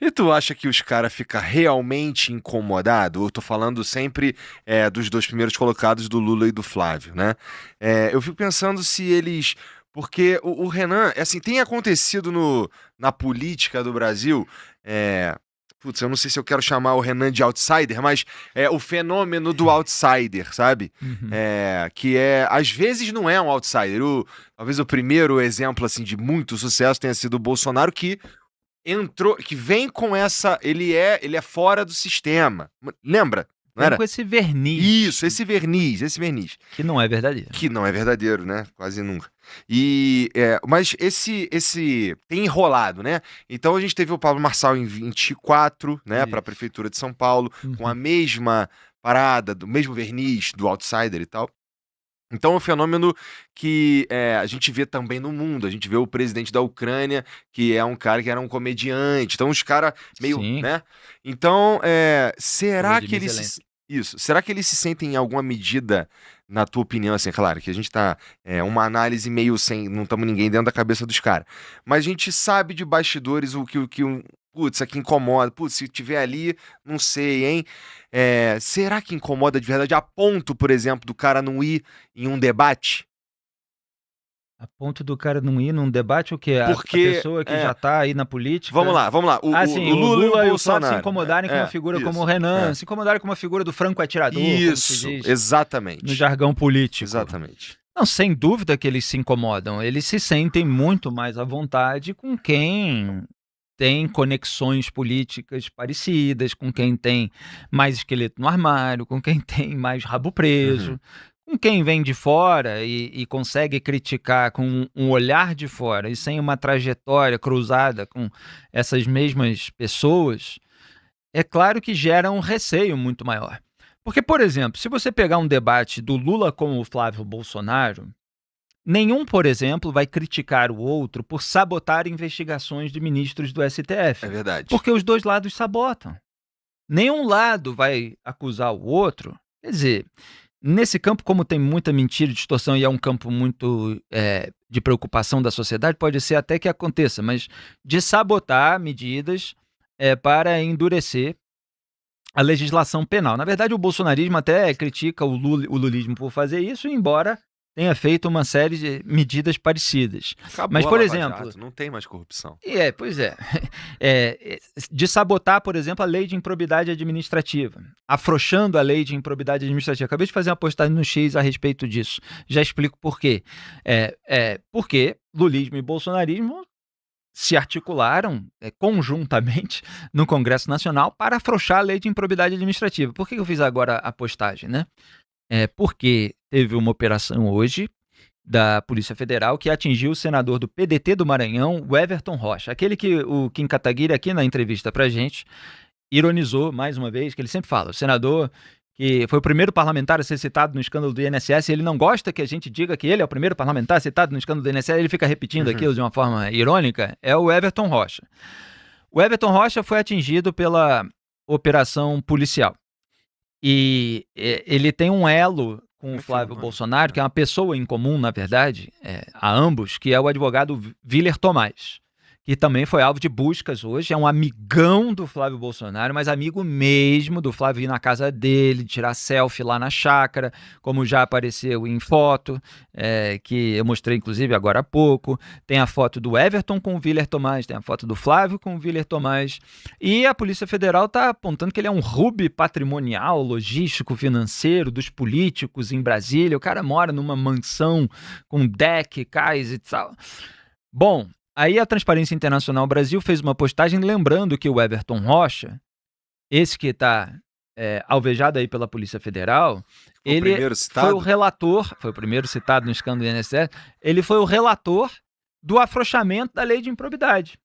E tu acha que os caras ficam realmente incomodados? Eu tô falando sempre dos dois primeiros colocados, do Lula e do Flávio, né? Eu fico pensando se eles. Porque o Renan, assim, tem acontecido na política do Brasil. Putz, eu não sei se eu quero chamar o Renan de outsider, mas é o fenômeno do outsider, sabe? Uhum. Que às vezes não é um outsider. Talvez o primeiro exemplo assim de muito sucesso tenha sido o Bolsonaro, que entrou, que vem com essa, ele é fora do sistema. Lembra? Não Vem era? com esse verniz, Isso, esse verniz, que não é verdadeiro. que não é verdadeiro, né? Quase nunca. Mas esse tem enrolado, né? Então a gente teve o Pablo Marçal em 24, né, para a Isso. prefeitura de São Paulo, com a Uhum. mesma parada, do mesmo verniz do outsider e tal. Então é um fenômeno que a gente vê também no mundo. A gente vê o presidente da Ucrânia, que é um cara que era um comediante. Então os caras meio, Sim, né? Então, será que Volodymyr eles Zelensky. isso, será que eles se sentem em alguma medida, na tua opinião, assim, claro, que a gente tá, uma análise meio sem, não estamos ninguém dentro da cabeça dos caras, mas a gente sabe de bastidores putz, aqui incomoda, putz, se tiver ali, não sei, hein? Será que incomoda de verdade a ponto, por exemplo, do cara não ir em um debate? A ponto do cara não ir num debate, o quê? A Porque, pessoa que já tá aí na vamos política. lá, vamos lá. Ah, O sim, o Lula e o Lula e o Flávio se Bolsonaro. incomodarem com uma figura como o Isso. Renan, se incomodarem com uma figura do franco atirador, como se Isso, diz no exatamente. jargão político. Exatamente. Não, sem dúvida que eles se incomodam. Eles se sentem muito mais à vontade com quem tem conexões políticas parecidas, com quem tem mais esqueleto no armário, com quem tem mais rabo Uhum. preso, com quem vem de fora e consegue criticar com um olhar de fora e sem uma trajetória cruzada com essas mesmas pessoas. É claro que gera um receio muito maior. Porque, por exemplo, se você pegar um debate do Lula com o Flávio Bolsonaro, nenhum, por exemplo, vai criticar o outro por sabotar investigações de ministros do É STF, verdade. porque os dois lados sabotam. Nenhum lado vai acusar o outro. Quer dizer, nesse campo, como tem muita mentira e distorção e é um campo muito de preocupação da sociedade, pode ser até que aconteça, mas de sabotar medidas para endurecer a legislação penal. Na verdade, o bolsonarismo até critica o lulismo por fazer isso, embora tenha feito uma série de medidas parecidas. Mas, Acabou a por Lava exemplo, Jato, não tem mais corrupção. pois é, de sabotar, por exemplo, a lei de improbidade administrativa, afrouxando a lei de improbidade administrativa. Acabei de fazer uma postagem no X a respeito disso. Já explico por quê. Porque lulismo e bolsonarismo se articularam conjuntamente no Congresso Nacional para afrouxar a lei de improbidade administrativa. Por que eu fiz agora a postagem, né? Porque teve uma operação hoje da Polícia Federal que atingiu o senador do PDT do Maranhão, o Everton Rocha. Aquele que o Kim Kataguiri, aqui na entrevista pra gente, ironizou mais uma vez, que ele sempre fala, o senador que foi o primeiro parlamentar a ser citado no escândalo do INSS, ele não gosta que a gente diga que ele é o primeiro parlamentar citado no escândalo do INSS, ele fica repetindo aquilo de uma forma irônica, é o Everton Rocha. O Everton Rocha foi atingido pela operação policial. E ele tem um elo com o Flávio Bolsonaro, que é uma pessoa em comum, na verdade, a ambos, que é o advogado Willer Tomás, que também foi alvo de buscas hoje, é um amigão do Flávio Bolsonaro, mas amigo mesmo do Flávio, ir na casa dele, tirar selfie lá na chácara, como já apareceu em foto, que eu mostrei inclusive agora há pouco. Tem a foto do Everton com o Willer Tomás, tem a foto do Flávio com o Willer Tomás, e a Polícia Federal está apontando que ele é um hub patrimonial, logístico, financeiro dos políticos em Brasília. O cara mora numa mansão com deck, cais e tal. Bom, aí a Transparência Internacional Brasil fez uma postagem lembrando que o Everton Rocha, esse que está alvejado aí pela Polícia Federal, ele foi o relator, foi o primeiro citado no escândalo do INSS, ele foi o relator do afrouxamento da lei de improbidade.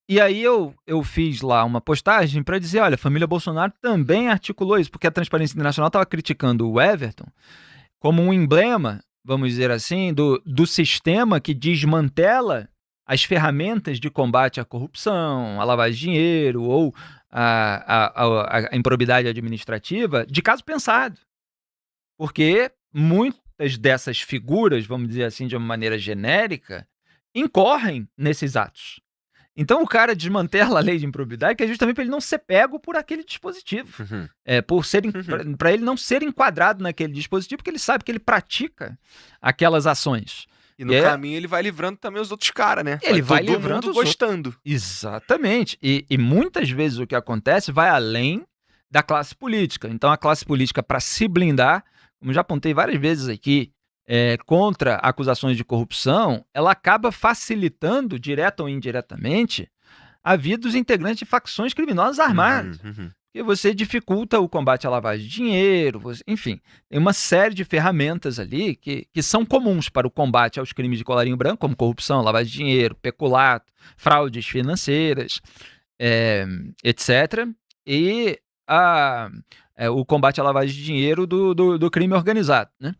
E aí eu fiz lá uma postagem para dizer, olha, a família Bolsonaro também articulou isso, porque a Transparência Internacional estava criticando o Everton como um emblema, vamos dizer assim, do sistema que desmantela as ferramentas de combate à corrupção, à lavagem de dinheiro ou à improbidade administrativa de caso pensado. Porque muitas dessas figuras, vamos dizer assim, de uma maneira genérica, incorrem nesses atos. Então o cara desmantela a lei de improbidade, que é justamente para ele não ser pego por aquele dispositivo. Para ele não ser enquadrado naquele dispositivo, porque ele sabe que ele pratica aquelas ações. E no caminho ele vai livrando também os outros caras, né? Ele vai todo livrando mundo gostando. Exatamente. E muitas vezes o que acontece vai além da classe política. Então a classe política, para se blindar, como já apontei várias vezes aqui, contra acusações de corrupção, ela acaba facilitando, direta ou indiretamente, a vida dos integrantes de facções criminosas armadas. Porque você dificulta o combate à lavagem de dinheiro, enfim, tem uma série de ferramentas ali que são comuns para o combate aos crimes de colarinho branco, como corrupção, lavagem de dinheiro, peculato, fraudes financeiras, etc. E o combate à lavagem de dinheiro do crime organizado, né?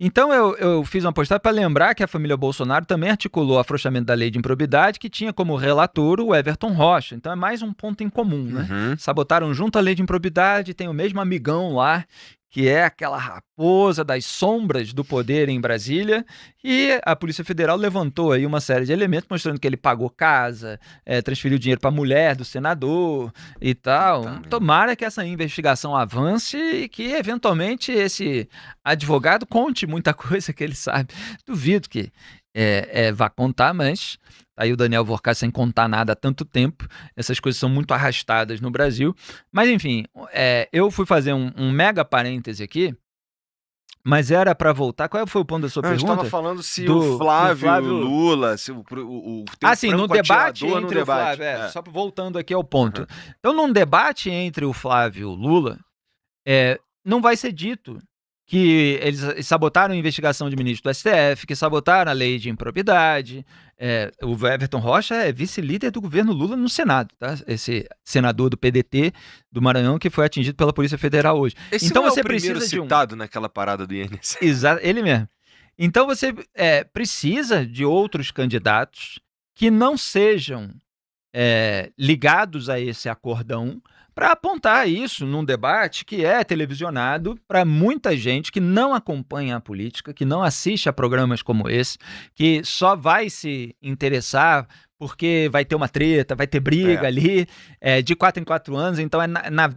Então eu fiz uma postagem para lembrar que a família Bolsonaro também articulou o afrouxamento da lei de improbidade, que tinha como relator o Everton Rocha. Então é mais um ponto em comum, né? Sabotaram junto a lei de improbidade, tem o mesmo amigão lá, que é aquela raposa das sombras do poder em Brasília, e a Polícia Federal levantou aí uma série de elementos mostrando que ele pagou casa, transferiu dinheiro para a mulher do senador e tal. Tomara que essa investigação avance e que, eventualmente, esse advogado conte muita coisa que ele sabe. Duvido que vá contar, mas aí o Daniel Vorcar sem contar nada há tanto tempo. Essas coisas são muito arrastadas no Brasil. Mas, enfim, eu fui fazer um mega parêntese aqui, mas era para voltar. Qual foi o ponto da sua pergunta? Eu estava falando se o Flávio Lula, se o sim, no debate entre o Flávio. Só voltando aqui ao ponto. Então, num debate entre o Flávio e o Lula, não vai ser dito que eles sabotaram a investigação de ministro do STF, que sabotaram a lei de improbidade. O Everton Rocha é vice-líder do governo Lula no Senado, tá? Esse senador do PDT do Maranhão que foi atingido pela Polícia Federal hoje. Esse então não você é o primeiro precisa citado naquela parada do INSS. Exato, ele mesmo. Então você precisa de outros candidatos que não sejam ligados a esse acordão, para apontar isso num debate que é televisionado para muita gente que não acompanha a política, que não assiste a programas como esse, que só vai se interessar porque vai ter uma treta, vai ter briga ali, de 4 em 4 anos. Então,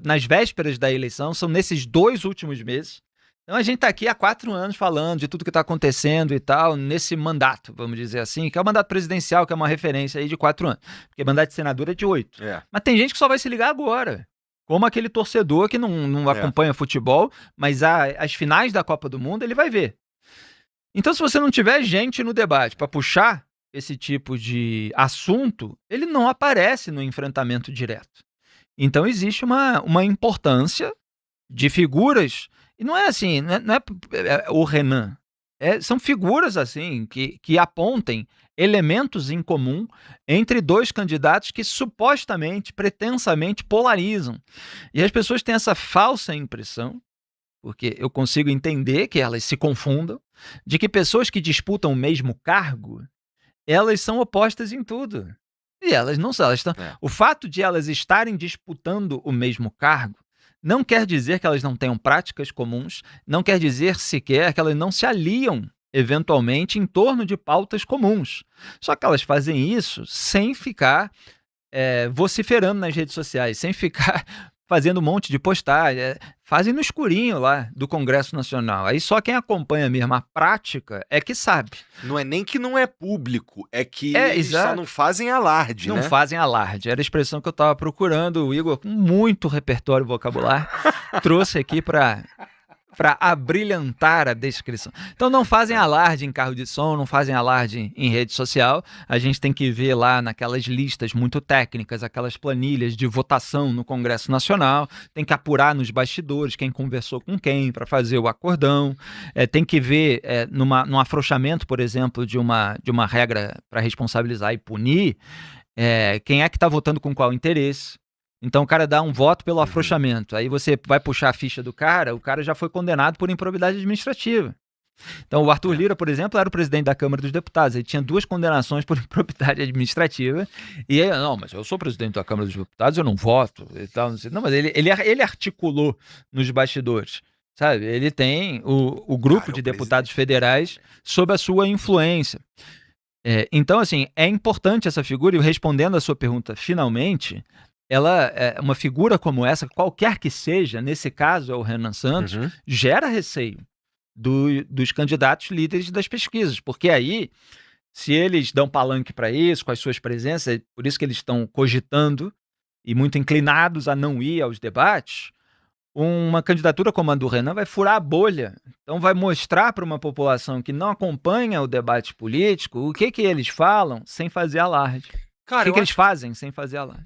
nas vésperas da eleição, são nesses 2 últimos meses. Então, a gente está aqui há 4 anos falando de tudo que está acontecendo e tal, nesse mandato, vamos dizer assim, que é o mandato presidencial, que é uma referência aí de 4 anos. Porque mandato de senador é de 8. Mas tem gente que só vai se ligar agora. Como aquele torcedor que não acompanha futebol, mas as finais da Copa do Mundo ele vai ver. Então, se você não tiver gente no debate para puxar esse tipo de assunto, ele não aparece no enfrentamento direto. Então, existe uma importância de figuras, e não é assim, não é o Renan, são figuras assim que apontem elementos em comum entre 2 candidatos que supostamente, pretensamente polarizam. E as pessoas têm essa falsa impressão, porque eu consigo entender que elas se confundam, de que pessoas que disputam o mesmo cargo, elas são opostas em tudo. E elas não são. O fato de elas estarem disputando o mesmo cargo não quer dizer que elas não tenham práticas comuns, não quer dizer sequer que elas não se aliam eventualmente em torno de pautas comuns. Só que elas fazem isso sem ficar vociferando nas redes sociais, sem ficar fazendo um monte de postagem, fazem no escurinho lá do Congresso Nacional. Aí só quem acompanha mesmo a prática é que sabe. Não é nem que não é público, é que eles só não fazem alarde, Não fazem alarde. Era a expressão que eu estava procurando. O Igor, com muito repertório vocabular, trouxe aqui para abrilhantar a descrição. Então não fazem alarde em carro de som, não fazem alarde em rede social. A gente tem que ver lá naquelas listas muito técnicas, aquelas planilhas de votação no Congresso Nacional, tem que apurar nos bastidores quem conversou com quem para fazer o acordão, tem que ver num afrouxamento, por exemplo, de uma regra para responsabilizar e punir, quem é que está votando com qual interesse. Então o cara dá um voto pelo afrouxamento. Aí você vai puxar a ficha do cara, o cara já foi condenado por improbidade administrativa. Então o Arthur Lira, por exemplo, era o presidente da Câmara dos Deputados. Ele tinha 2 condenações por improbidade administrativa. E aí, não, mas eu sou presidente da Câmara dos Deputados, eu não voto e tal. Não sei. Não, mas ele articulou nos bastidores. Sabe? Ele tem o grupo de deputados federais sob a sua influência. Então, assim, é importante essa figura, e respondendo a sua pergunta finalmente, ela uma figura como essa, qualquer que seja, nesse caso é o Renan Santos, gera receio dos candidatos líderes das pesquisas, porque aí, se eles dão palanque para isso, com as suas presenças, por isso que eles estão cogitando e muito inclinados a não ir aos debates, uma candidatura como a do Renan vai furar a bolha. Então vai mostrar para uma população que não acompanha o debate político o que eles falam sem fazer alarde. Cara, o que eles fazem sem fazer alarde.